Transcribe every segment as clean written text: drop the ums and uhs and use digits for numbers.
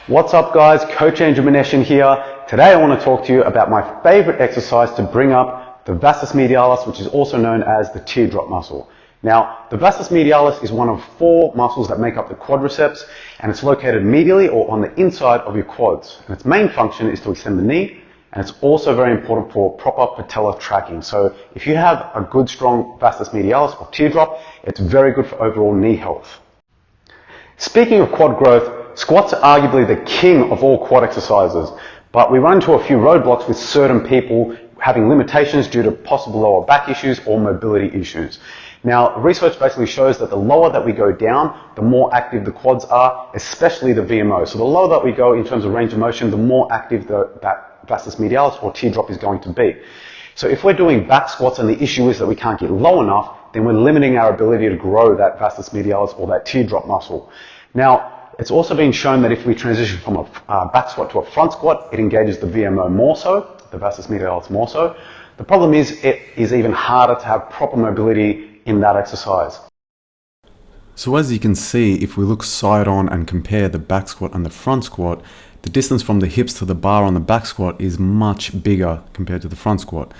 What's up guys, Coach Andrew Menechian here. Today I want to talk to you about my favorite exercise to bring up the Vastus Medialis, which is also known as the teardrop muscle. Now, the Vastus Medialis is one of 4 muscles that make up the quadriceps, and it's located medially or on the inside of your quads. And its main function is to extend the knee, and it's also very important for proper patella tracking. So if you have a good strong Vastus Medialis or teardrop, it's very good for overall knee health. Speaking of quad growth, squats are arguably the king of all quad exercises, but we run into a few roadblocks with certain people having limitations due to possible lower back issues or mobility issues. Now, research basically shows that the lower that we go down, the more active the quads are, especially the VMO. So the lower that we go in terms of range of motion, the more active that Vastus Medialis or teardrop is going to be. So if we're doing back squats and the issue is that we can't get low enough, then we're limiting our ability to grow that Vastus Medialis or that teardrop muscle. Now, it's also been shown that if we transition from a back squat to a front squat, it engages the VMO more so, the Vastus Medialis more so. The problem is it is even harder to have proper mobility in that exercise. So as you can see, if we look side on and compare the back squat and the front squat, the distance from the hips to the bar on the back squat is much bigger compared to the front squat.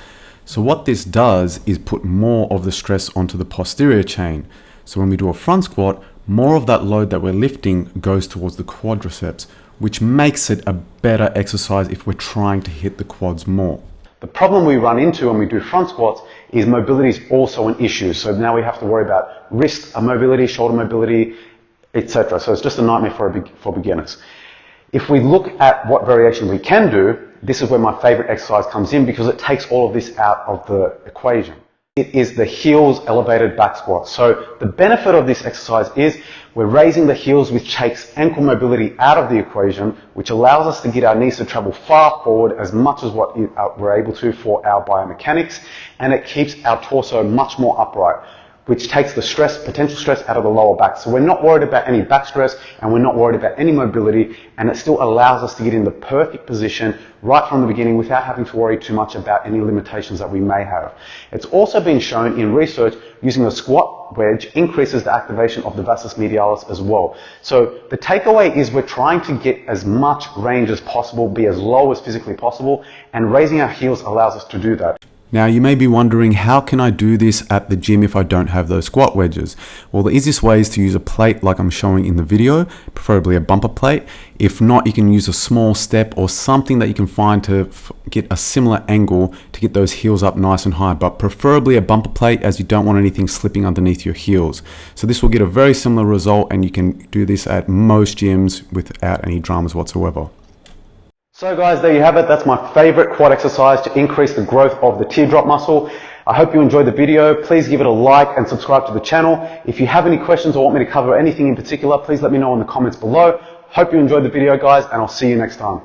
So what this does is put more of the stress onto the posterior chain. So when we do a front squat, more of that load that we're lifting goes towards the quadriceps, which makes it a better exercise if we're trying to hit the quads more. The problem we run into when we do front squats is mobility is also an issue. So now we have to worry about wrist mobility, shoulder mobility, etc. So it's just a nightmare for beginners. If we look at what variation we can do, this is where my favorite exercise comes in because it takes all of this out of the equation. It is the heels elevated back squat. So the benefit of this exercise is we're raising the heels, which takes ankle mobility out of the equation, which allows us to get our knees to travel far forward as much as what we're able to for our biomechanics, and it keeps our torso much more upright, which takes the stress, potential stress out of the lower back. So we're not worried about any back stress and we're not worried about any mobility, and it still allows us to get in the perfect position right from the beginning without having to worry too much about any limitations that we may have. It's also been shown in research using the squat wedge increases the activation of the Vastus Medialis as well. So the takeaway is we're trying to get as much range as possible, be as low as physically possible, and raising our heels allows us to do that. Now you may be wondering, how can I do this at the gym if I don't have those squat wedges? Well, the easiest way is to use a plate like I'm showing in the video, preferably a bumper plate. If not, you can use a small step or something that you can find to get a similar angle to get those heels up nice and high, but preferably a bumper plate as you don't want anything slipping underneath your heels. So this will get a very similar result, and you can do this at most gyms without any dramas whatsoever. So guys, there you have it. That's my favorite quad exercise to increase the growth of the teardrop muscle. I hope you enjoyed the video. Please give it a like and subscribe to the channel. If you have any questions or want me to cover anything in particular, please let me know in the comments below. Hope you enjoyed the video guys, and I'll see you next time.